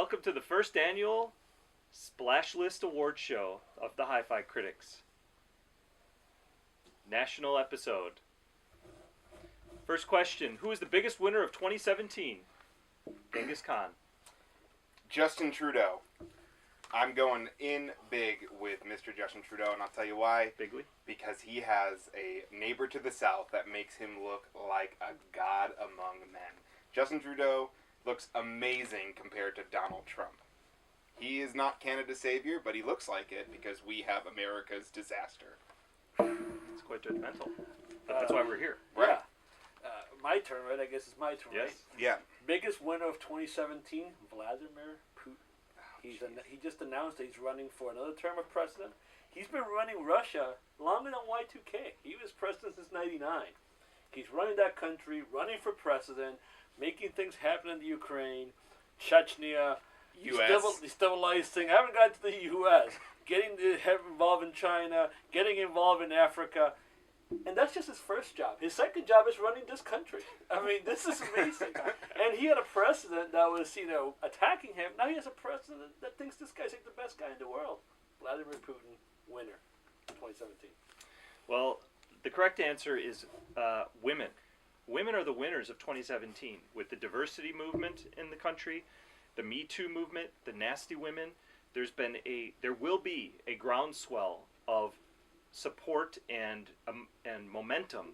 welcome to the first annual Splashlist Award Show of the HiFi Critics. National episode. First question, who is the biggest winner of 2017? Genghis Khan. Justin Trudeau. I'm going in big with Mr. Justin Trudeau, and I'll tell you why. Bigly? Because he has a neighbor to the south that makes him look like a god among men. Justin Trudeau looks amazing compared to Donald Trump. He is not Canada's savior, but he looks like it because we have America's disaster. It's quite judgmental. But that's why we're here. Right. Yeah. My turn, right? I guess it's my turn, Yes. right? Yeah. Biggest winner of 2017, Vladimir Putin. He just announced that he's running for another term of president. He's been running Russia longer than Y2K. He was president since 99. He's running that country, running for president, making things happen in the Ukraine, Chechnya, destabilizing. I haven't gotten to the U.S. Getting involved in China, getting involved in Africa. And that's just his first job. His second job is running this country. I mean, this is amazing. And he had a president that was, attacking him. Now he has a president that thinks this guy's like the best guy in the world. Vladimir Putin, winner, 2017. Well, the correct answer is women. Women are the winners of 2017 with the diversity movement in the country, the Me Too movement, the nasty women. There will be a groundswell of support and momentum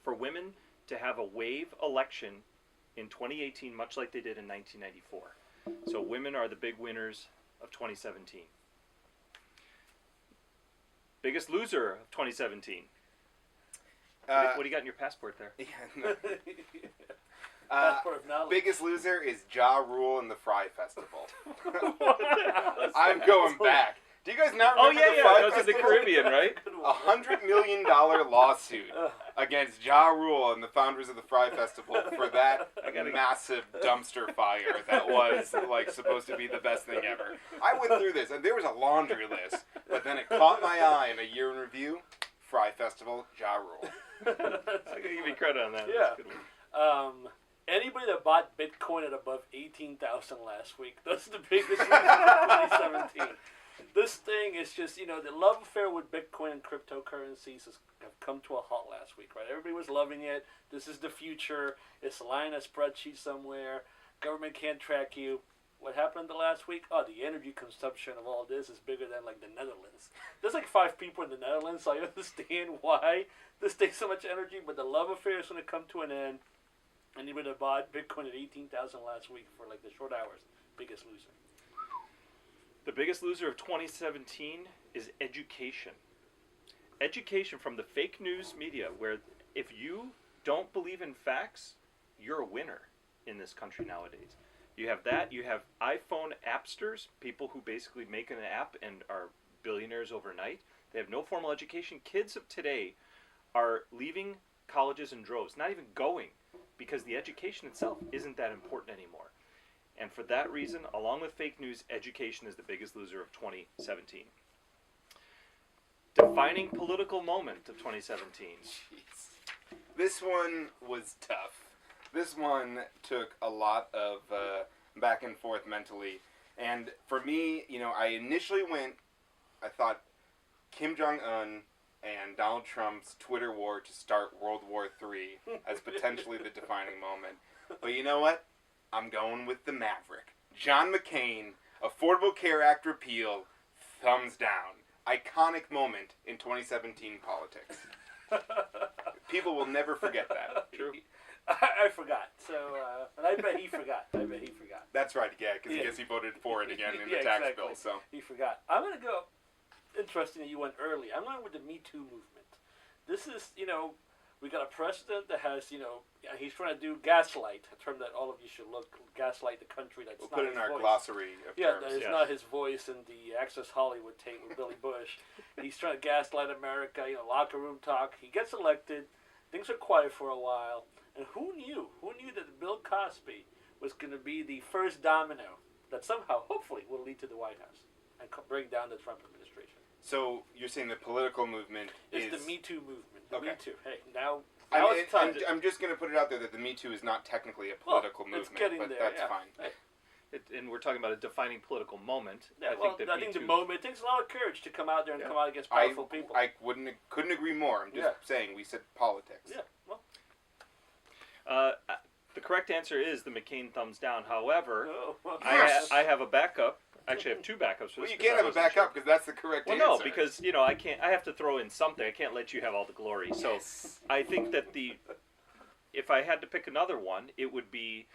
for women to have a wave election in 2018, much like they did in 1994. So women are the big winners of 2017. Biggest loser of 2017. What do you got in your passport there? Yeah, no. Passport of knowledge. Biggest loser is Ja Rule and the Fry Festival. I'm going back. Do you guys not remember the Fry That was in the Festival? Caribbean, right? $100 million lawsuit against Ja Rule and the founders of the Fry Festival for that massive dumpster fire that was supposed to be the best thing ever. I went through this, and there was a laundry list, but then it caught my eye in a year in review. Fry Festival, Ja Rule. I'm going to give you credit on that. Yeah. That's a good one. Anybody that bought Bitcoin at above 18,000 last week, that's the biggest news of 2017. This thing is just, the love affair with Bitcoin and cryptocurrencies have come to a halt last week, right? Everybody was loving it. This is the future. It's lying in a spreadsheet somewhere. Government can't track you. What happened the last week? Oh, the energy consumption of all this is bigger than, the Netherlands. There's 5 people in the Netherlands, so I understand why this takes so much energy, but the love affair is going to come to an end. Anybody that bought Bitcoin at 18,000 last week for, the short hours, biggest loser. The biggest loser of 2017 is education. Education from the fake news media, where if you don't believe in facts, you're a winner in this country nowadays. You have that. You have iPhone appsters, people who basically make an app and are billionaires overnight. They have no formal education. Kids of today are leaving colleges in droves, not even going, because the education itself isn't that important anymore. And for that reason, along with fake news, education is the biggest loser of 2017. Defining political moment of 2017. Jeez. This one was tough. This one took a lot of back and forth mentally. And for me, I initially I thought Kim Jong-un and Donald Trump's Twitter war to start World War III as potentially the defining moment. But you know what? I'm going with the Maverick. John McCain, Affordable Care Act repeal, thumbs down. Iconic moment in 2017 politics. People will never forget that. True. I forgot. So, and I bet he forgot. That's right, yeah, because I guess he voted for it again in the tax exactly. bill. So He forgot. I'm going to go, interesting that you went early. I'm going with the Me Too movement. This is, we got a president that has, he's trying to do gaslight, a term that all of you should gaslight the country. That's we'll not put it his in our voice. glossary of terms. That is not his voice in the Access Hollywood tape with Billy Bush. He's trying to gaslight America, locker room talk. He gets elected. Things are quiet for a while. And who knew? Who knew that Bill Cosby was going to be the first domino that somehow, hopefully, will lead to the White House and bring down the Trump administration? So you're saying the political movement is the Me Too movement. The okay. Me Too. Hey, now I'm just going to put it out there that the Me Too is not technically a political movement, it's getting but there, that's yeah. fine. Hey. And we're talking about a defining political moment. Yeah, I think that the moment, it takes a lot of courage to come out there and come out against powerful people. I couldn't agree more. I'm just saying we said politics. Yeah, well. The correct answer is the McCain thumbs down. However, Yes! I have a backup. Actually, I have two backups for this. Well, you can't have a backup because that's the correct answer. Well, no, because I can't. I have to throw in something. I can't let you have all the glory. So I think that if I had to pick another one, it would be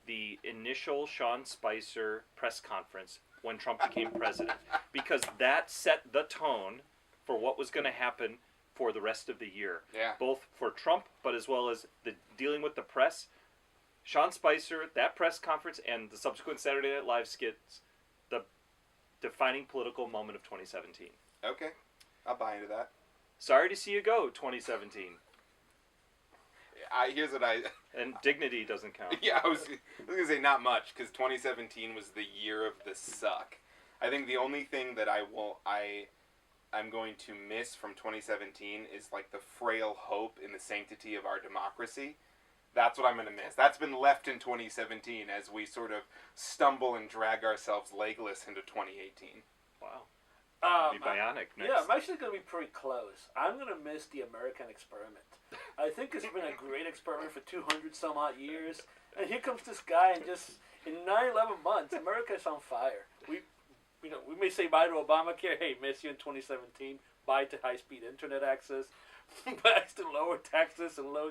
the initial Sean Spicer press conference when Trump became president, because that set the tone for what was going to happen for the rest of the year. Yeah. Both for Trump, but as well as the dealing with the press. Sean Spicer, that press conference, and the subsequent Saturday Night Live skits, the defining political moment of 2017. Okay, I'll buy into that. Sorry to see you go, 2017. Here's what I... And dignity doesn't count. Yeah, I was going to say not much, because 2017 was the year of the suck. I think the only thing that I'm going to miss from 2017 is like the frail hope in the sanctity of our democracy. That's what I'm going to miss. That's been left in 2017 as we sort of stumble and drag ourselves legless into 2018. Wow. Be bionic next. Yeah, I'm actually going to be pretty close. I'm going to miss the American experiment. I think it's been a great experiment for 200 some odd years. And here comes this guy, and just in 9-11 months, America's on fire. We may say bye to Obamacare. Hey, miss you in 2017. Bye to high-speed internet access. Back to lower taxes and low,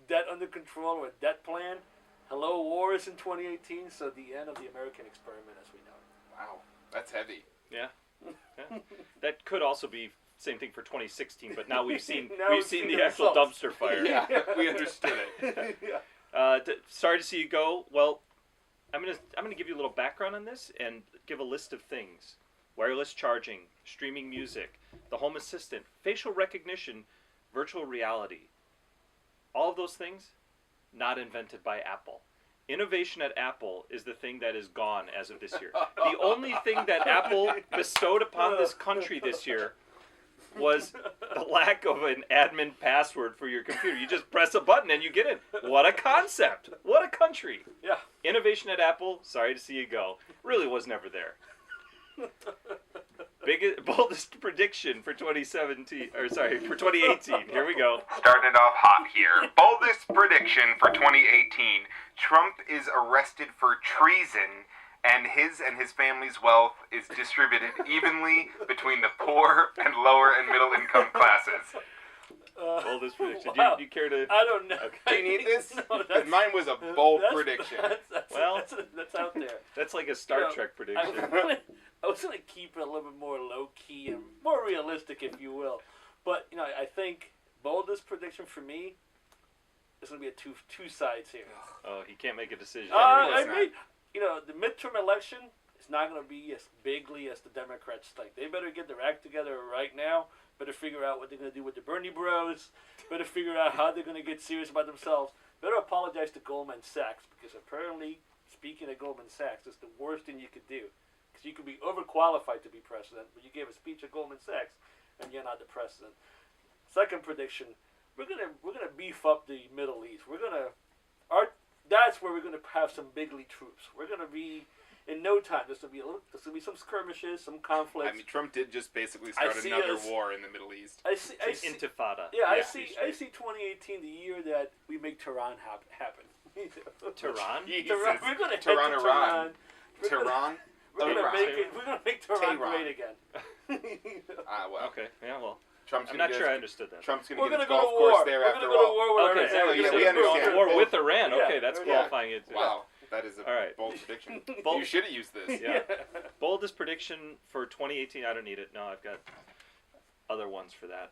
debt under control or a debt plan. Hello, wars in 2018. So the end of the American experiment as we know it. Wow, that's heavy. Yeah. That could also be same thing for 2016, but now we've seen the actual dumpster fire. Yeah, we understood it. Sorry to see you go. Well, I'm gonna give you a little background on this and give a list of things: wireless charging, streaming music, the Home Assistant, facial recognition, virtual reality. All of those things, not invented by Apple. Innovation at Apple is the thing that is gone as of this year. The only thing that Apple bestowed upon this country this year was the lack of an admin password for your computer. You just press a button and you get in. What a concept. What a country. Yeah. Innovation at Apple, sorry to see you go. Really was never there. Boldest prediction for 2017, for 2018. Here we go. Starting it off hot here. Boldest prediction for 2018. Trump is arrested for treason, and his family's wealth is distributed evenly between the poor and lower and middle income classes. Boldest prediction. Wow. Do you care to... I don't know. Okay. Do you need this? No, Because mine was a bold prediction. That's out there. That's like a Star Trek prediction. I was going to keep it a little bit more low-key and more realistic, if you will. But, I think boldest prediction for me is going to be two sides here. Oh, he can't make a decision. The midterm election is not going to be as bigly as the Democrats think. They better get their act together right now. Better figure out what they're going to do with the Bernie Bros. Better figure out how they're going to get serious about themselves. Better apologize to Goldman Sachs, because apparently, speaking of Goldman Sachs, it's the worst thing you could do. Because you could be overqualified to be president, but you gave a speech at Goldman Sachs, and you're not the president. Second prediction: we're gonna beef up the Middle East. That's where we're gonna have some bigly troops. We're gonna be. In no time, there's gonna be some skirmishes, some conflicts. I mean, Trump did just basically start another war in the Middle East. I see Intifada. Yeah, I see 2018, the year that we make Tehran happen. Tehran? We're gonna head to Tehran, Tehran. Tehran. We're gonna make Tehran great again. Well. Okay. Yeah. Well. Trump's I'm not sure I understood that. Trump's going We're to get gonna his go to golf course war. there We're after gonna go to all. war with Okay. Iran. Yeah, we We're understand. War with Iran. Yeah. Okay, that's Yeah. qualifying it. Wow, that is a All right. bold prediction. Bold- You should have used this. Yeah. Boldest prediction for 2018. I don't need it. No, I've got other ones for that.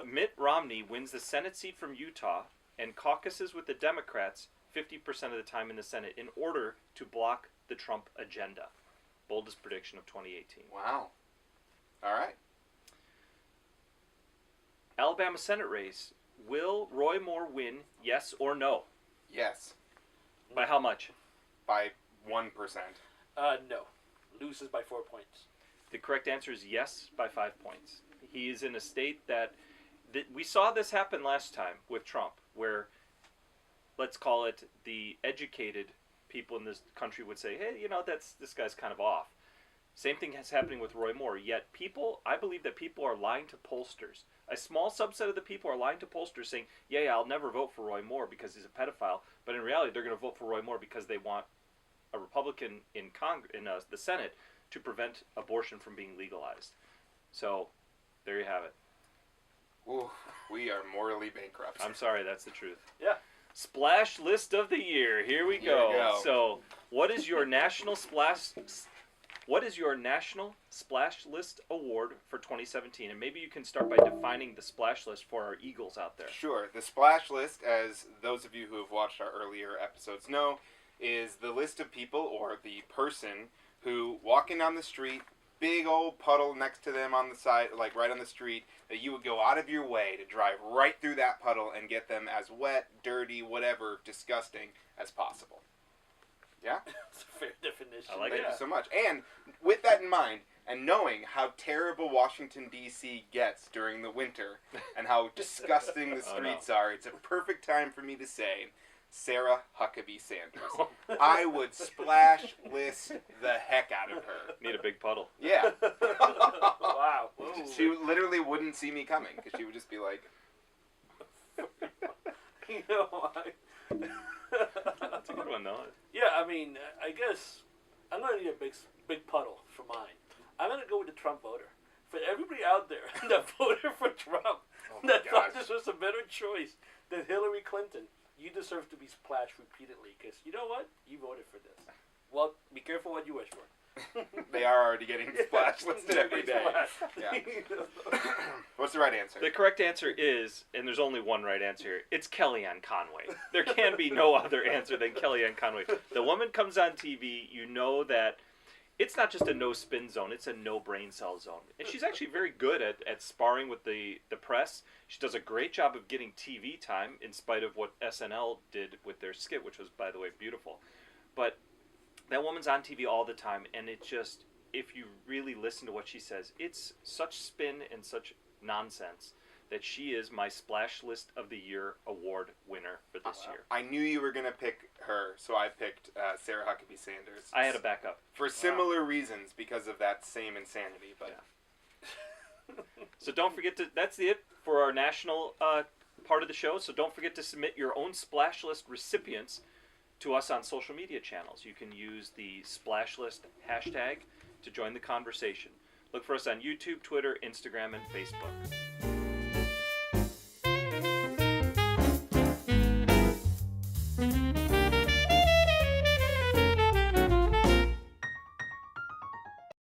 Mitt Romney wins the Senate seat from Utah and caucuses with the Democrats 50% of the time in the Senate in order to block the Trump agenda. Boldest prediction of 2018. Wow. All right. Alabama Senate race. Will Roy Moore win, yes or no? Yes. By how much? By 1%. No. Loses by 4 points. The correct answer is yes by 5 points. He is in a state that we saw this happen last time with Trump, where, let's call it, the educated people in this country would say, hey, this guy's kind of off. Same thing is happening with Roy Moore. Yet I believe that people are lying to pollsters. A small subset of the people are lying to pollsters saying, yeah, I'll never vote for Roy Moore because he's a pedophile. But in reality, they're going to vote for Roy Moore because they want a Republican in the Senate to prevent abortion from being legalized. So, there you have it. Ooh, we are morally bankrupt. I'm sorry, that's the truth. Yeah. Splash list of the year. Here we go. So, what is your national splash list award for 2017? And maybe you can start by defining the splash list for our Eagles out there. Sure. The splash list, as those of you who have watched our earlier episodes know, is the list of people or the person who walking down the street, big old puddle next to them on the side, like right on the street, that you would go out of your way to drive right through that puddle and get them as wet, dirty, whatever, disgusting as possible. Yeah? That's a fair definition. I like Thank it. you so much. And with that in mind, and knowing how terrible Washington, D.C. gets during the winter, and how disgusting the streets are, it's a perfect time for me to say, Sarah Huckabee Sanders. I would splash list the heck out of her. Need a big puddle. Yeah. Wow. Whoa. She literally wouldn't see me coming, because she would just be like... You know why? That's a good one, though. Yeah, I mean, I guess I'm going to need a big puddle for mine. I'm going to go with the Trump voter. For everybody out there that voted for Trump, that thought this was a better choice than Hillary Clinton, you deserve to be splashed repeatedly, because you know what? You voted for this. Well, be careful what you wish for. They are already getting splash listed every day. Yeah. What's the right answer? The correct answer is, and there's only one right answer here, it's Kellyanne Conway. There can be no other answer than Kellyanne Conway. The woman comes on TV, you know that it's not just a no-spin zone, it's a no-brain cell zone. And she's actually very good at sparring with the press. She does a great job of getting TV time, in spite of what SNL did with their skit, which was, by the way, beautiful. But that woman's on TV all the time, and it just, if you really listen to what she says, it's such spin and such nonsense that she is my Splash List of the Year award winner for this year. I knew you were going to pick her, so I picked Sarah Huckabee Sanders. I had a backup. For similar reasons, because of that same insanity. But So don't forget to, that's it for our national part of the show, so don't forget to submit your own Splash List recipients to us on social media channels. You can use the Splash List hashtag to join the conversation. Look for us on YouTube, Twitter, Instagram, and Facebook.